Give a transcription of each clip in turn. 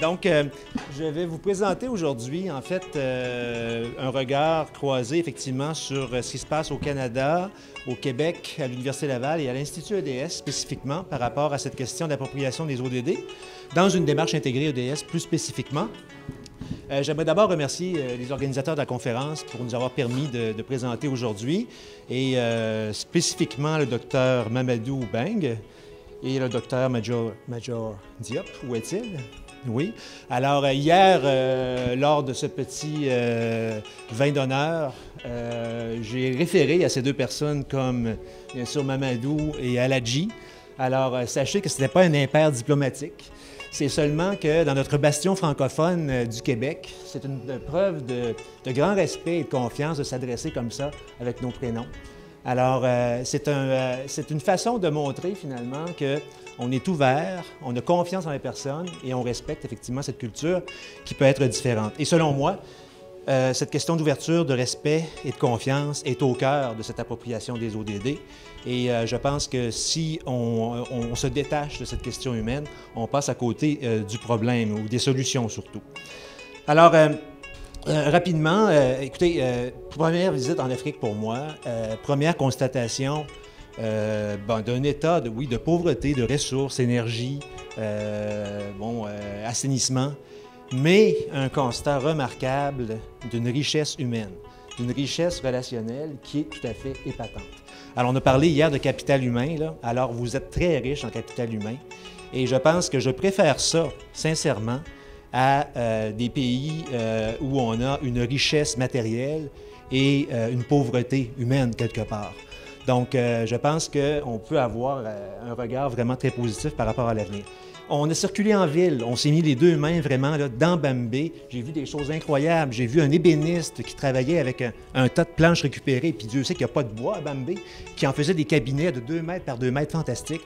Donc, je vais vous présenter aujourd'hui, en fait, un regard croisé, effectivement, sur ce qui se passe au Canada, au Québec, à l'Université Laval et à l'Institut EDS, spécifiquement, par rapport à cette question d'appropriation des ODD, dans une démarche intégrée EDS plus spécifiquement. J'aimerais d'abord remercier les organisateurs de la conférence pour nous avoir permis de présenter aujourd'hui, et spécifiquement le docteur Mamadou Beng et le docteur Major Diop. Où est-il? Oui. Alors, hier, lors de ce petit vin d'honneur, j'ai référé à ces deux personnes comme, bien sûr, Mamadou et Aladji. Alors, sachez que ce n'était pas un impair diplomatique. C'est seulement que dans notre bastion francophone du Québec, c'est une preuve de grand respect et de confiance de s'adresser comme ça avec nos prénoms. Alors, c'est une façon de montrer finalement qu'on est ouvert, on a confiance en les personnes et on respecte effectivement cette culture qui peut être différente. Et selon moi, cette question d'ouverture, de respect et de confiance est au cœur de cette appropriation des ODD. Et je pense que si on se détache de cette question humaine, on passe à côté du problème ou des solutions surtout. Alors, rapidement, écoutez, première visite en Afrique pour moi, première constatation d'un état de pauvreté, de ressources, énergie, assainissement, mais un constat remarquable d'une richesse humaine, d'une richesse relationnelle qui est tout à fait épatante. Alors, on a parlé hier de capital humain, là. Alors vous êtes très riche en capital humain, et je pense que je préfère ça, sincèrement, à des pays où on a une richesse matérielle et une pauvreté humaine quelque part. Donc, je pense qu'on peut avoir un regard vraiment très positif par rapport à l'avenir. On a circulé en ville, on s'est mis les deux mains vraiment là, dans Bambé. J'ai vu des choses incroyables. J'ai vu un ébéniste qui travaillait avec un tas de planches récupérées, puis Dieu sait qu'il n'y a pas de bois à Bambé, qui en faisait des cabinets de 2 mètres par 2 mètres fantastiques.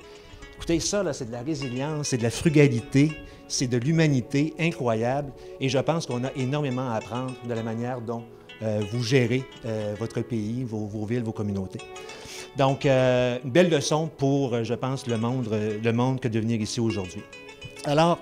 Écoutez, ça, c'est de la résilience, c'est de la frugalité, c'est de l'humanité incroyable, et je pense qu'on a énormément à apprendre de la manière dont vous gérez votre pays, vos villes, vos communautés. Donc, une belle leçon pour, je pense, le monde que devenir ici aujourd'hui. Alors,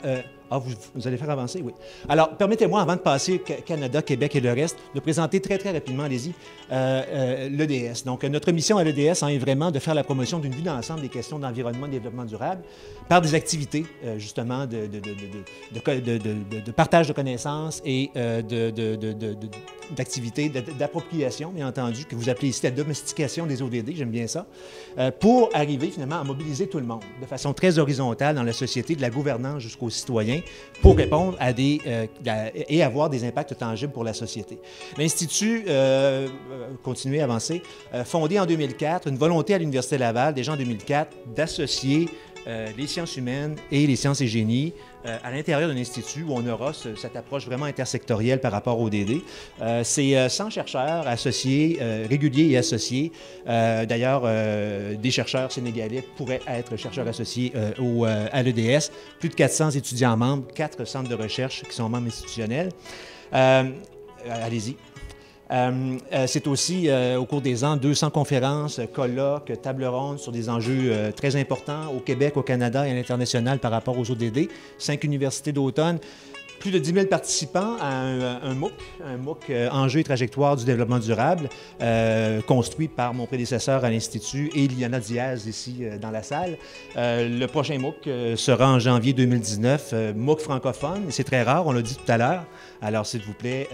vous allez faire avancer? Oui. Alors, permettez-moi, avant de passer Canada, Québec et le reste, de présenter très, très rapidement, allez-y, l'EDS. Donc, notre mission à l'EDS est vraiment de faire la promotion d'une vue d'ensemble des questions d'environnement et de développement durable par des activités, justement, de partage de connaissances et d'activités d'appropriation, bien entendu, que vous appelez ici la domestication des ODD, j'aime bien ça, pour arriver finalement à mobiliser tout le monde de façon très horizontale dans la société, de la gouvernance jusqu'aux citoyens, pour répondre à et avoir des impacts tangibles pour la société. L'Institut, continuez à avancer, fondé en 2004, une volonté à l'Université Laval, déjà en 2004, d'associer les sciences humaines et les sciences et génies à l'intérieur d'un institut où on aura cette approche vraiment intersectorielle par rapport au ODD. C'est 100 chercheurs associés, réguliers et associés. D'ailleurs, des chercheurs sénégalais pourraient être chercheurs associés à l'EDS. Plus de 400 étudiants membres, 4 centres de recherche qui sont membres institutionnels. Allez-y. C'est aussi, au cours des ans, 200 conférences, colloques, tables rondes sur des enjeux très importants au Québec, au Canada et à l'international par rapport aux ODD. 5 universités d'automne. Plus de 10 000 participants à un MOOC, Enjeux et trajectoires du développement durable, construit par mon prédécesseur à l'Institut et Liana Diaz ici dans la salle. Le prochain MOOC sera en janvier 2019, MOOC francophone, et c'est très rare, on l'a dit tout à l'heure. Alors, s'il vous plaît,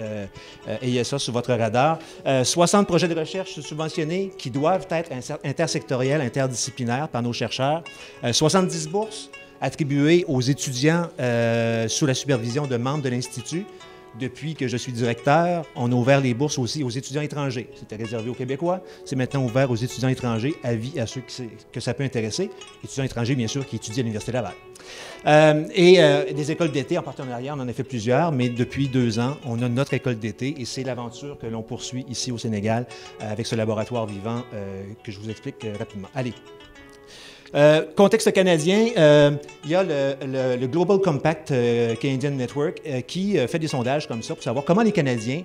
ayez ça sur votre radar. 60 projets de recherche subventionnés qui doivent être intersectoriels, interdisciplinaires par nos chercheurs. 70 bourses attribuées aux étudiants sous la supervision de membres de l'Institut. Depuis que je suis directeur, on a ouvert les bourses aussi aux étudiants étrangers. C'était réservé aux Québécois. C'est maintenant ouvert aux étudiants étrangers, avis à ceux que ça peut intéresser. Étudiants étrangers, bien sûr, qui étudient à l'Université Laval. Des écoles d'été en partenariat, on en a fait plusieurs, mais depuis 2 ans, on a notre école d'été et c'est l'aventure que l'on poursuit ici au Sénégal avec ce laboratoire vivant que je vous explique rapidement. Allez. Contexte canadien, il y a le Global Compact Canadian Network qui fait des sondages comme ça pour savoir comment les Canadiens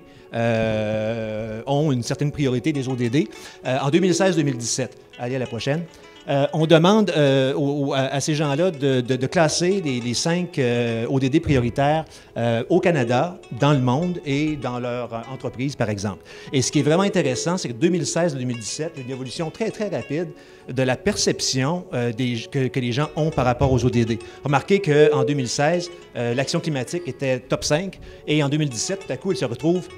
ont une certaine priorité des ODD en 2016-2017. Allez à la prochaine. On demande à ces gens-là de classer les 5 ODD prioritaires au Canada, dans le monde et dans leur entreprise, par exemple. Et ce qui est vraiment intéressant, c'est que 2016-2017, il y a une évolution très, très rapide de la perception que les gens ont par rapport aux ODD. Remarquez qu'en 2016, l'action climatique était top 5 et en 2017, tout à coup, elle se retrouve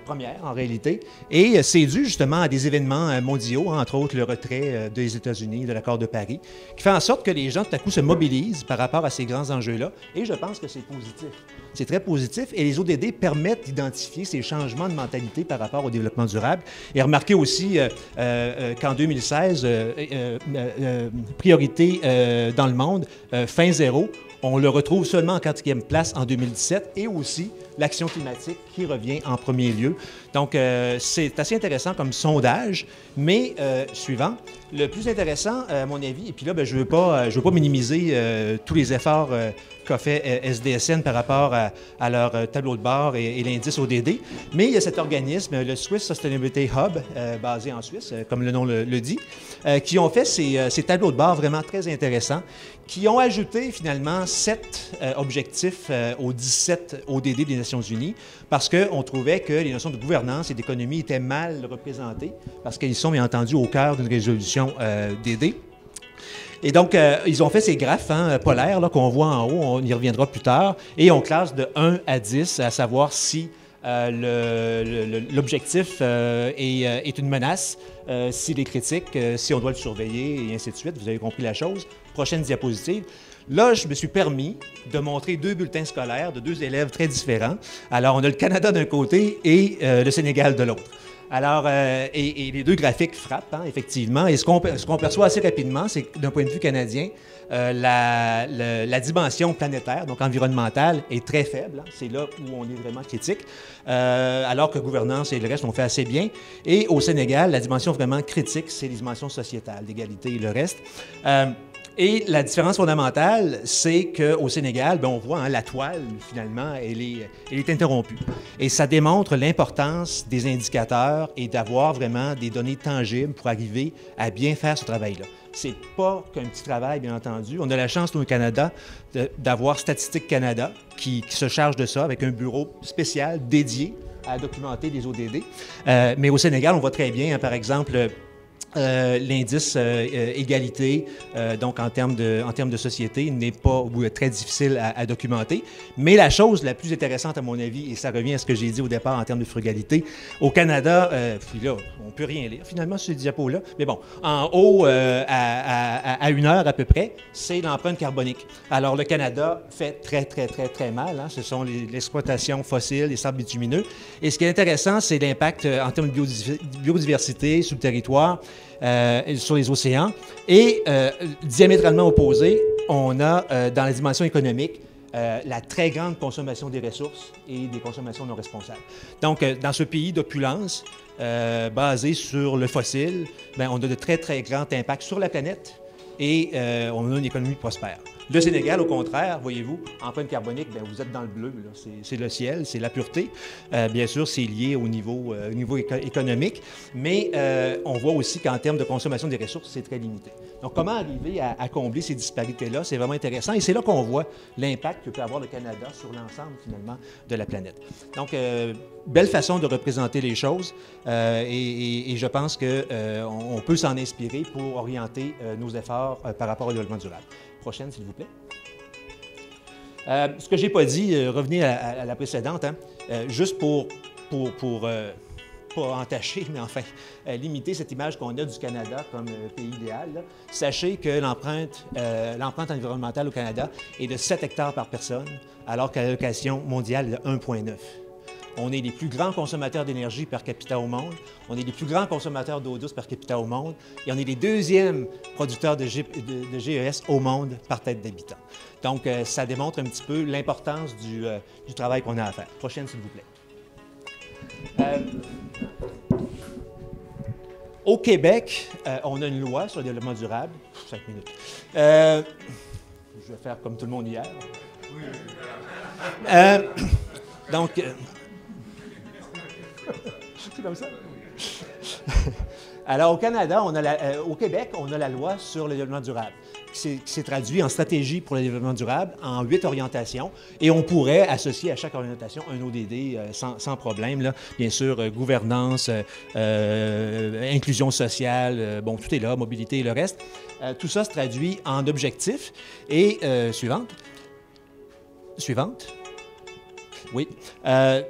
première en réalité. Et c'est dû justement à des événements mondiaux, entre autres le retrait des États-Unis de l'accord de Paris, qui fait en sorte que les gens tout à coup se mobilisent par rapport à ces grands enjeux-là. Et je pense que c'est positif. C'est très positif et les ODD permettent d'identifier ces changements de mentalité par rapport au développement durable. Et remarquez aussi qu'en 2016, priorité dans le monde, fin zéro, on le retrouve seulement en 4e place en 2017 et aussi l'action climatique qui revient en premier lieu. Donc, c'est assez intéressant comme sondage, mais suivant. Le plus intéressant, à mon avis, et puis là, ben, je ne veux pas minimiser tous les efforts qu'a fait SDSN par rapport à leur tableau de bord et l'indice ODD, mais il y a cet organisme, le Swiss Sustainability Hub, basé en Suisse, comme le nom le dit, qui ont fait ces tableaux de bord vraiment très intéressants, qui ont ajouté finalement 7 objectifs aux 17 ODD des Nations Unies, parce qu'on trouvait que les notions de gouvernance et d'économie étaient mal représentées, parce qu'ils sont bien entendu au cœur d'une résolution DD. Et donc, ils ont fait ces graphes polaires qu'on voit en haut, on y reviendra plus tard, et on classe de 1 à 10, à savoir si l'objectif est une menace, s'il est critique, si on doit le surveiller, et ainsi de suite. Vous avez compris la chose. Prochaine diapositive. Là, je me suis permis de montrer 2 bulletins scolaires de 2 élèves très différents. Alors, on a le Canada d'un côté et le Sénégal de l'autre. Alors, et les 2 graphiques frappent, effectivement. Et ce qu'on perçoit assez rapidement, c'est que d'un point de vue canadien, la dimension planétaire, donc environnementale, est très faible. C'est là où on est vraiment critique. Alors que gouvernance et le reste, on fait assez bien. Et au Sénégal, la dimension vraiment critique, c'est les dimensions sociétales, l'égalité et le reste. Et la différence fondamentale, c'est qu'au Sénégal, on voit la toile, finalement, elle est interrompue. Et ça démontre l'importance des indicateurs et d'avoir vraiment des données tangibles pour arriver à bien faire ce travail-là. C'est pas qu'un petit travail, bien entendu. On a la chance, nous, au Canada, d'avoir Statistique Canada qui se charge de ça avec un bureau spécial dédié à documenter les ODD. Mais au Sénégal, on voit très bien, par exemple, l'indice égalité, donc en termes de société, n'est pas très difficile à documenter. Mais la chose la plus intéressante, à mon avis, et ça revient à ce que j'ai dit au départ en termes de frugalité, au Canada, puis là, on ne peut rien lire finalement sur ces diapos-là, mais bon, en haut, à 1 heure à peu près, c'est l'empreinte carbonique. Alors, le Canada fait très, très, très, très mal. Ce sont l'exploitation fossile, les sables bitumineux. Et ce qui est intéressant, c'est l'impact en termes de biodiversité sur le territoire, sur les océans. Et diamétralement opposé, on a dans la dimension économique la très grande consommation des ressources et des consommations non responsables. Donc, dans ce pays d'opulence basé sur le fossile, on a de très, très grands impacts sur la planète et on a une économie prospère. Le Sénégal, au contraire, voyez-vous, empreinte carbonique, vous êtes dans le bleu, c'est le ciel, c'est la pureté. Bien sûr, c'est lié au niveau économique, mais on voit aussi qu'en termes de consommation des ressources, c'est très limité. Donc, comment arriver à combler ces disparités-là, c'est vraiment intéressant et c'est là qu'on voit l'impact que peut avoir le Canada sur l'ensemble, finalement, de la planète. Donc, belle façon de représenter les choses et je pense qu'on peut s'en inspirer pour orienter nos efforts par rapport au développement durable. Prochaine, s'il vous plaît. Ce que je n'ai pas dit, revenez à la précédente, juste pour pas entacher, mais enfin, limiter cette image qu'on a du Canada comme pays idéal. Là. Sachez que l'empreinte environnementale au Canada est de 7 hectares par personne, alors qu'à l'allocation mondiale est de 1,9. On est les plus grands consommateurs d'énergie per capita au monde. On est les plus grands consommateurs d'eau douce per capita au monde. Et on est les 2e producteurs de GES au monde par tête d'habitant. Donc, ça démontre un petit peu l'importance du travail qu'on a à faire. Prochaine, s'il vous plaît. Au Québec, on a une loi sur le développement durable. 5 minutes. Je vais faire comme tout le monde hier. Donc... C'est comme ça? Alors, au Canada, au Québec, on a la loi sur le développement durable, qui s'est traduit en stratégie pour le développement durable en 8 orientations. Et on pourrait associer à chaque orientation un ODD sans problème. Là. Bien sûr, gouvernance, inclusion sociale, bon, tout est là, mobilité et le reste. Tout ça se traduit en objectifs. Et suivante. Oui.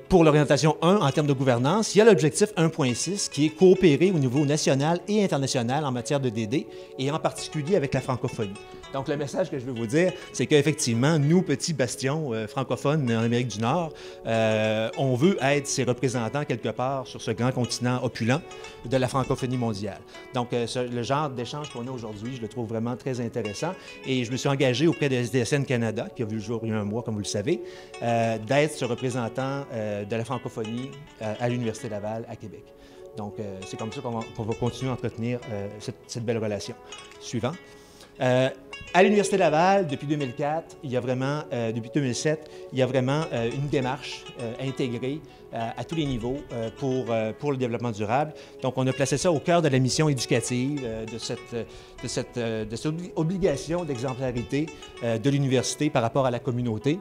Pour l'orientation 1, en termes de gouvernance, il y a l'objectif 1.6 qui est coopérer au niveau national et international en matière de DD et en particulier avec la francophonie. Donc, le message que je veux vous dire, c'est qu'effectivement, nous, petits bastions francophones en Amérique du Nord, on veut être ces représentants quelque part sur ce grand continent opulent de la francophonie mondiale. Donc, le genre d'échange qu'on a aujourd'hui, je le trouve vraiment très intéressant et je me suis engagé auprès de SDSN Canada, qui a vu le jour il y a un mois, comme vous le savez, d'être ce représentant de la francophonie à l'Université Laval à Québec. Donc, c'est comme ça qu'on va continuer à entretenir cette belle relation. Suivant. À l'Université Laval, depuis 2004, depuis 2007, il y a vraiment une démarche intégrée à tous les niveaux pour le développement durable. Donc, on a placé ça au cœur de la mission éducative, de cette obligation d'exemplarité de l'université par rapport à la communauté.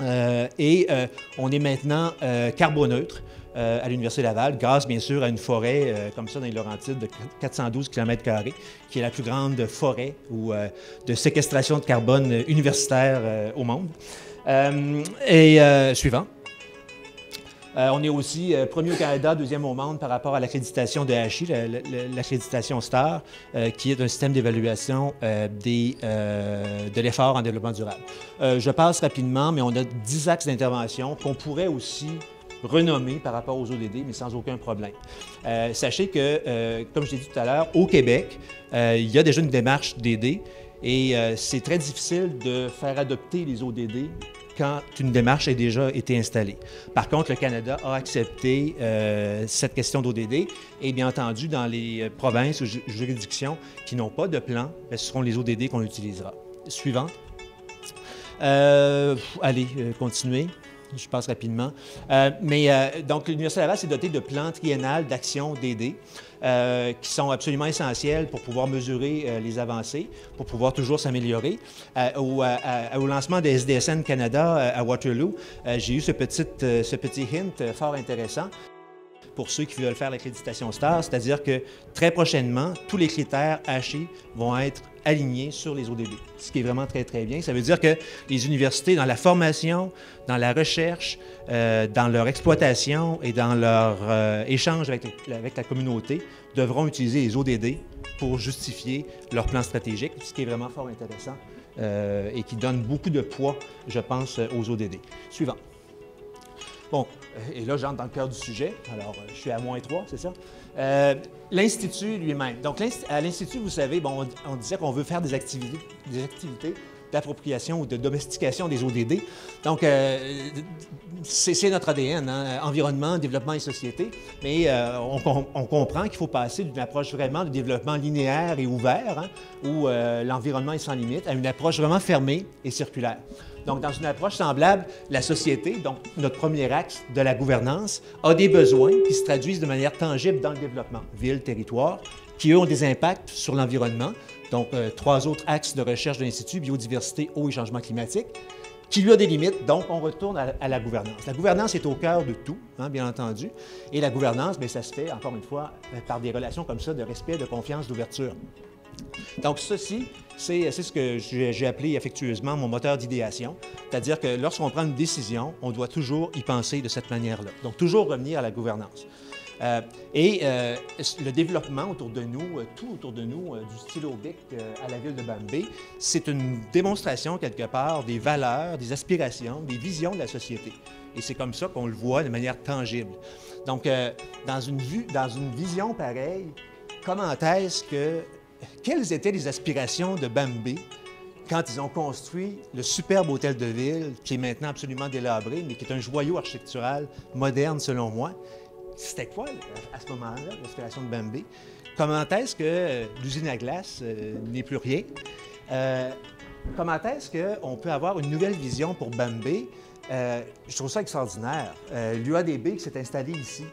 On est maintenant carboneutre à l'Université Laval, grâce bien sûr à une forêt comme ça dans les Laurentides de 412 km², qui est la plus grande forêt de séquestration de carbone universitaire au monde. Suivant. On est aussi premier au Canada, deuxième au monde par rapport à l'accréditation de HI, l'accréditation STAR, qui est un système d'évaluation de l'effort en développement durable. Je passe rapidement, mais on a 10 axes d'intervention qu'on pourrait aussi renommer par rapport aux ODD, mais sans aucun problème. Sachez que, comme je l'ai dit tout à l'heure, au Québec, il y a déjà une démarche DD et c'est très difficile de faire adopter les ODD quand une démarche a déjà été installée. Par contre, le Canada a accepté cette question d'ODD et bien entendu, dans les provinces ou juridictions qui n'ont pas de plan, ce seront les ODD qu'on utilisera. Suivant. Allez, continuez. Je passe rapidement. Donc, l'Université Laval s'est dotée de plans triennales d'action DD qui sont absolument essentiels pour pouvoir mesurer les avancées, pour pouvoir toujours s'améliorer. Au lancement de SDSN Canada à Waterloo, j'ai eu ce petit hint fort intéressant pour ceux qui veulent faire l'accréditation STAR, c'est-à-dire que très prochainement, tous les critères HI vont être alignés sur les ODD, ce qui est vraiment très, très bien. Ça veut dire que les universités, dans la formation, dans la recherche, dans leur exploitation et dans leur échange avec la communauté, devront utiliser les ODD pour justifier leur plan stratégique, ce qui est vraiment fort intéressant et qui donne beaucoup de poids, je pense, aux ODD. Suivant. Bon, et là, j'entre dans le cœur du sujet. Alors, je suis à -3, c'est ça? L'Institut lui-même. Donc, à l'Institut, vous savez, bon, on disait qu'on veut faire des activités d'appropriation ou de domestication des ODD. Donc, c'est notre ADN, hein? Environnement, développement et société. Mais on comprend qu'il faut passer d'une approche vraiment de développement linéaire et ouvert, hein, où l'environnement est sans limite, à une approche vraiment fermée et circulaire. Donc, dans une approche semblable, la société, donc notre premier axe de la gouvernance, a des besoins qui se traduisent de manière tangible dans le développement, ville, territoire, qui eux ont des impacts sur l'environnement. Donc, 3 autres axes de recherche de l'Institut, biodiversité, eau et changement climatique, qui lui a des limites. Donc, on retourne à la gouvernance. La gouvernance est au cœur de tout, hein, bien entendu. Et la gouvernance, bien, ça se fait, encore une fois, par des relations comme ça de respect, de confiance, d'ouverture. Donc, ceci, c'est ce que j'ai appelé affectueusement mon moteur d'idéation, c'est-à-dire que lorsqu'on prend une décision, on doit toujours y penser de cette manière-là. Donc, toujours revenir à la gouvernance. Le développement autour de nous, tout autour de nous, du stylo bic à la ville de Bambé, c'est une démonstration quelque part des valeurs, des aspirations, des visions de la société. Et c'est comme ça qu'on le voit de manière tangible. Donc, dans une vision pareille, quelles étaient les aspirations de Bambé quand ils ont construit le superbe hôtel de ville, qui est maintenant absolument délabré, mais qui est un joyau architectural moderne selon moi? C'était quoi, à ce moment-là, l'aspiration de Bambé? Comment est-ce que l'usine à glace n'est plus rien? Comment est-ce qu'on peut avoir une nouvelle vision pour Bambé? Je trouve ça extraordinaire. L'UADB qui s'est installé ici.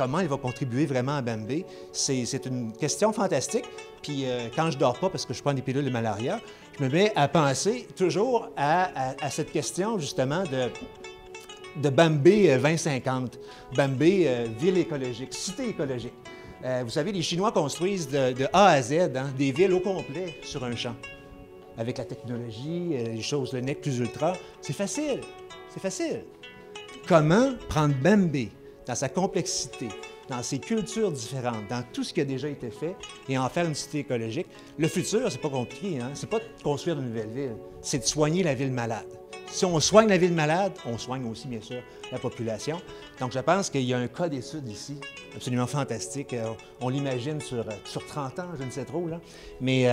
comment il va contribuer vraiment à Bambé? C'est une question fantastique. Puis quand je dors pas parce que je prends des pilules de malaria, je me mets à penser toujours à cette question justement de Bambé 2050. Bambé, ville écologique, cité écologique. Vous savez, les Chinois construisent de A à Z des villes au complet sur un champ. Avec la technologie, les choses, le nec plus ultra, c'est facile. C'est facile. Comment prendre Bambé dans sa complexité, dans ses cultures différentes, dans tout ce qui a déjà été fait et en faire une cité écologique? Le futur, c'est pas compliqué, hein? C'est pas de construire une nouvelle ville, c'est de soigner la ville malade. Si on soigne la ville malade, on soigne aussi, bien sûr, la population. Donc, je pense qu'il y a un cas d'étude ici, absolument fantastique. On l'imagine sur 30 ans, je ne sais trop, là. Mais,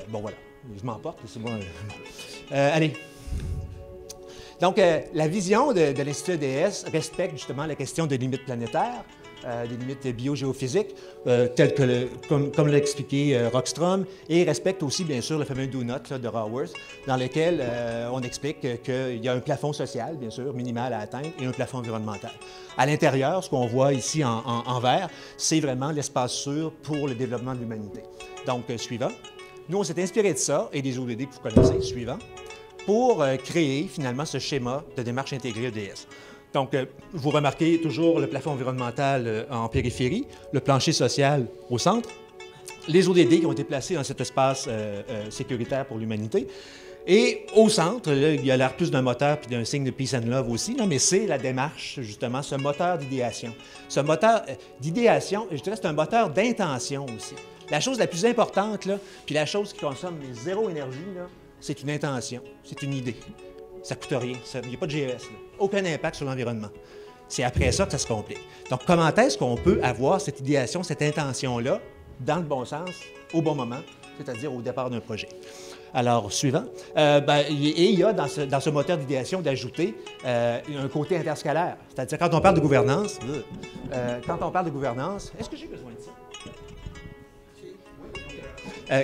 bon, voilà, je m'emporte, c'est bon. Allez. Donc, la vision de l'Institut EDS respecte justement la question des limites planétaires, des limites biogéophysiques, telles que, comme l'a expliqué Rockstrom, et respecte aussi, bien sûr, le fameux Do Not là, de Raworth, dans lequel on explique qu'il y a un plafond social, bien sûr, minimal à atteindre, et un plafond environnemental. À l'intérieur, ce qu'on voit ici en vert, c'est vraiment l'espace sûr pour le développement de l'humanité. Donc, suivant. Nous, on s'est inspiré de ça, et des ODD que vous connaissez, suivant, pour créer finalement ce schéma de démarche intégrée EDS. Donc, vous remarquez toujours le plafond environnemental en périphérie, le plancher social au centre, les ODD qui ont été placés dans cet espace sécuritaire pour l'humanité. Et au centre, là, il y a l'air plus d'un moteur puis d'un signe de peace and love aussi, là, mais c'est la démarche, justement, ce moteur d'idéation. Ce moteur d'idéation, je dirais, c'est un moteur d'intention aussi. La chose la plus importante, là, puis la chose qui consomme zéro énergie, là, c'est une intention, c'est une idée. Ça ne coûte rien, il n'y a pas de GES, là. Aucun impact sur l'environnement. C'est après ça que ça se complique. Donc, comment est-ce qu'on peut avoir cette idéation, cette intention-là, dans le bon sens, au bon moment, c'est-à-dire au départ d'un projet? Alors, suivant. Et il y a dans ce moteur d'idéation d'ajouter un côté interscalaire. C'est-à-dire, quand on parle de gouvernance, est-ce que j'ai besoin de ça?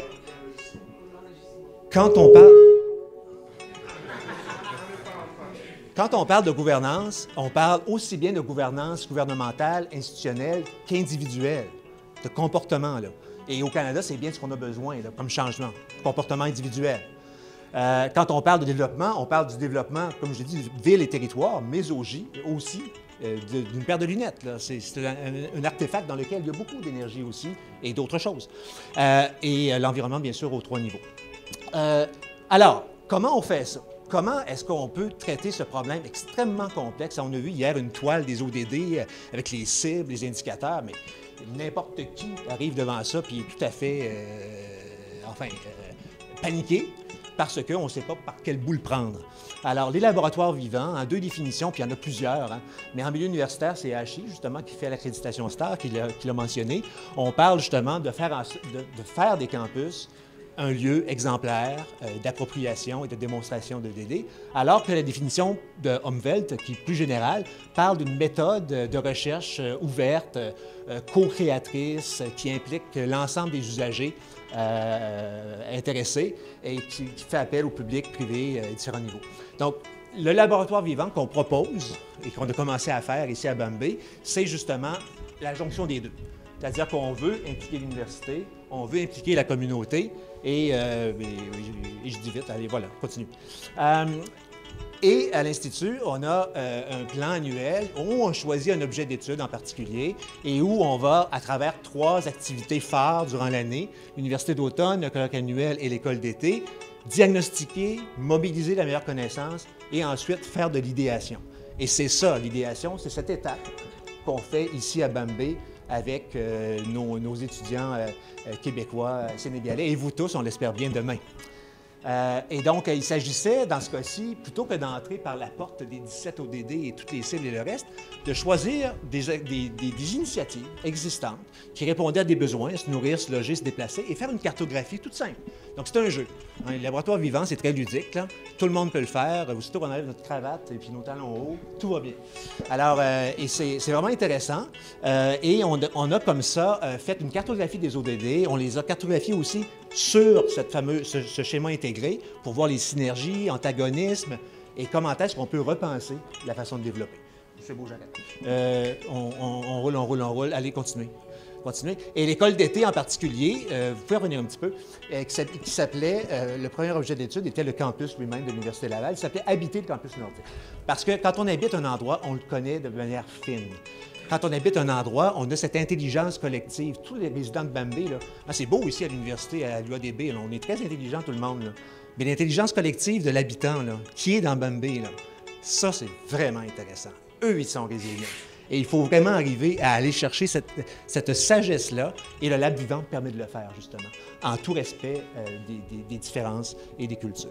Quand on parle de gouvernance, on parle aussi bien de gouvernance gouvernementale, institutionnelle qu'individuelle, de comportement, là. Et au Canada, c'est bien ce qu'on a besoin là, comme changement, comportement individuel. Quand on parle de développement, on parle du développement, comme je l'ai dit, ville et territoire, mais aussi d'une paire de lunettes. C'est un artefact dans lequel il y a beaucoup d'énergie aussi et d'autres choses. Et l'environnement, bien sûr, aux 3 niveaux. Alors, comment on fait ça? Comment est-ce qu'on peut traiter ce problème extrêmement complexe? On a vu hier une toile des ODD avec les cibles, les indicateurs, mais n'importe qui arrive devant ça puis est tout à fait, paniqué parce qu'on ne sait pas par quel bout le prendre. Alors, les laboratoires vivants, en 2 définitions, puis il y en a plusieurs, hein, mais en milieu universitaire, c'est HI, justement, qui fait l'accréditation STAR, qui l'a mentionné. On parle justement de faire des campus un lieu exemplaire d'appropriation et de démonstration de DD, alors que la définition de Umwelt, qui est plus générale, parle d'une méthode de recherche ouverte, co-créatrice, qui implique l'ensemble des usagers intéressés et qui fait appel au public, privé, à différents niveaux. Donc, le laboratoire vivant qu'on propose et qu'on a commencé à faire ici à Bambé, c'est justement la jonction des deux. C'est-à-dire qu'on veut impliquer l'université, on veut impliquer la communauté, et je dis vite, allez, voilà, continue. Et à l'Institut, on a un plan annuel où on choisit un objet d'étude en particulier et où on va, à travers 3 activités phares durant l'année, l'université d'automne, le colloque annuel et l'école d'été, diagnostiquer, mobiliser la meilleure connaissance et ensuite faire de l'idéation. Et c'est ça, l'idéation, c'est cette étape qu'on fait ici à Bambé avec nos étudiants québécois, sénégalais, et vous tous, on l'espère bien demain. Et donc, il s'agissait, dans ce cas-ci, plutôt que d'entrer par la porte des 17 ODD et toutes les cibles et le reste, de choisir des initiatives existantes qui répondaient à des besoins, se nourrir, se loger, se déplacer, et faire une cartographie toute simple. Donc, c'est un jeu. Le laboratoire vivant, c'est très ludique, là. Tout le monde peut le faire. Aussitôt qu'on enlève notre cravate et puis nos talons hauts, tout va bien. Alors, et c'est vraiment intéressant. Et on a comme ça fait une cartographie des ODD. On les a cartographiés aussi sur ce schéma intégré pour voir les synergies, antagonismes et comment est-ce qu'on peut repenser la façon de développer. C'est beau, j'arrête. On roule. Allez, continuez. Et l'école d'été en particulier, vous pouvez revenir un petit peu, qui s'appelait, le premier objet d'étude était le campus lui-même de l'Université Laval, il s'appelait Habiter le campus nordique. Parce que quand on habite un endroit, on le connaît de manière fine. Quand on habite un endroit, on a cette intelligence collective. Tous les résidents de Bambé, là, c'est beau ici à l'université, à l'UADB, on est très intelligents tout le monde. Là. Mais l'intelligence collective de l'habitant, qui est dans Bambé, là, ça c'est vraiment intéressant. Eux, ils sont résilients. Et il faut vraiment arriver à aller chercher cette sagesse-là, et le Lab Vivant permet de le faire, justement, en tout respect des différences et des cultures.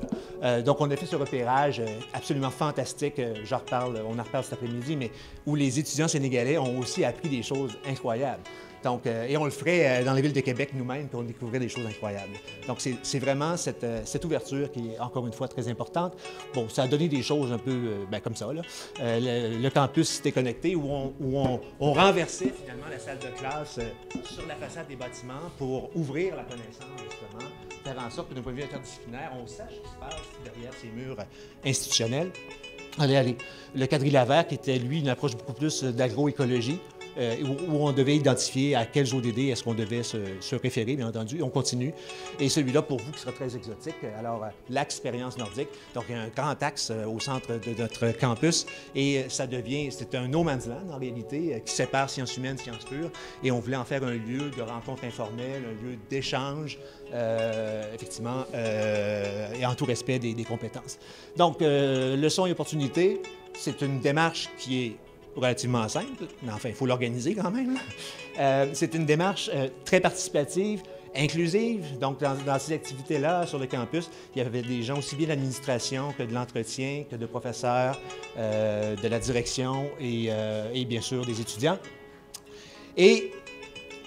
Donc, on a fait ce repérage absolument fantastique, on en reparle cet après-midi, mais où les étudiants sénégalais ont aussi appris des choses incroyables. Donc, et on le ferait dans la ville de Québec nous-mêmes, puis on découvrirait des choses incroyables. Donc, c'est vraiment cette ouverture qui est, encore une fois, très importante. Bon, ça a donné des choses un peu comme ça, là. Le campus Cité Connectée, où on renversait finalement la salle de classe sur la façade des bâtiments pour ouvrir la connaissance, justement, faire en sorte que d'un point de vue interdisciplinaire, on sache ce qui se passe derrière ces murs institutionnels. Allez. Le quadrilatère vert, qui était, lui, une approche beaucoup plus d'agroécologie, où on devait identifier à quels ODD est-ce qu'on devait se référer, bien entendu. On continue. Et celui-là, pour vous, qui sera très exotique, alors l'expérience nordique. Donc, il y a un grand axe au centre de notre campus et c'est un no man's land, en réalité, qui sépare sciences humaines, sciences pures. Et on voulait en faire un lieu de rencontre informelle, un lieu d'échange, effectivement, et en tout respect des compétences. Donc, leçons et opportunités, c'est une démarche qui est relativement simple, mais enfin, il faut l'organiser quand même. C'est une démarche très participative, inclusive. Donc, dans ces activités-là, sur le campus, il y avait des gens aussi bien de l'administration que de l'entretien, que de professeurs, de la direction et bien sûr des étudiants. Et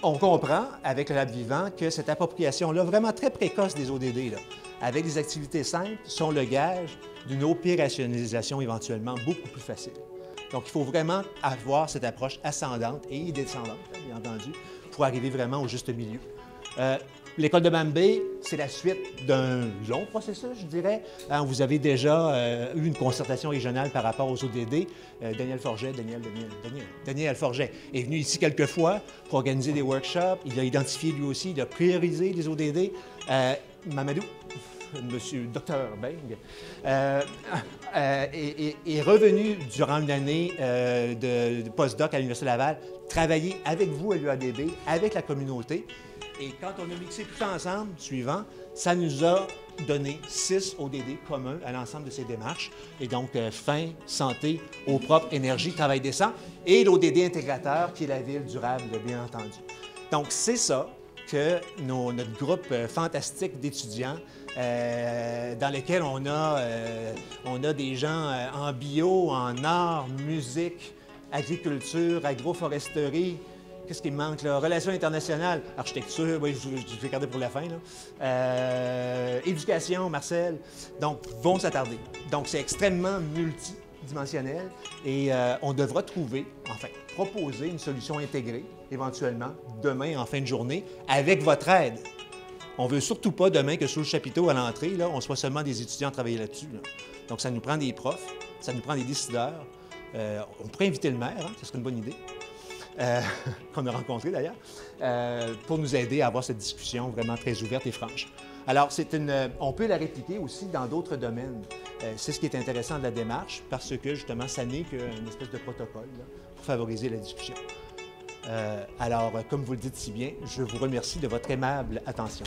on comprend, avec le Lab Vivant, que cette appropriation-là, vraiment très précoce des ODD, là, avec des activités simples, sont le gage d'une opérationnalisation éventuellement beaucoup plus facile. Donc, il faut vraiment avoir cette approche ascendante et descendante, bien entendu, pour arriver vraiment au juste milieu. L'école de Bambé, c'est la suite d'un long processus, je dirais. Vous avez déjà eu une concertation régionale par rapport aux ODD. Daniel Forget est venu ici quelques fois pour organiser des workshops. Il a identifié lui aussi, il a priorisé les ODD. Mamadou, Monsieur Dr. Beng, est revenu durant une année de postdoc à l'Université Laval, travailler avec vous à l'UADB, avec la communauté. Et quand on a mixé tout ça ensemble, ça nous a donné 6 ODD communs à l'ensemble de ces démarches. Et donc, faim, santé, eau propre, énergie, travail décent, et l'ODD intégrateur, qui est la ville durable, bien entendu. Donc, c'est ça que notre groupe fantastique d'étudiants, dans lequel on a des gens en bio, en art, musique, agriculture, agroforesterie. Qu'est-ce qui me manque là? Relations internationales, architecture, oui, je vais garder pour la fin. Là. Éducation, Marcel. Donc, vont s'attarder. Donc, c'est extrêmement multidimensionnel et on devra proposer une solution intégrée, éventuellement, demain en fin de journée, avec votre aide. On ne veut surtout pas demain que sous le chapiteau à l'entrée, là, on soit seulement des étudiants à travailler là-dessus. Là. Donc, ça nous prend des profs, ça nous prend des décideurs. On pourrait inviter le maire, ce serait une bonne idée, qu'on a rencontré d'ailleurs, pour nous aider à avoir cette discussion vraiment très ouverte et franche. Alors, on peut la répliquer aussi dans d'autres domaines. C'est ce qui est intéressant de la démarche, parce que justement, ça n'est qu'une espèce de protocole là, pour favoriser la discussion. Alors, comme vous le dites si bien, je vous remercie de votre aimable attention.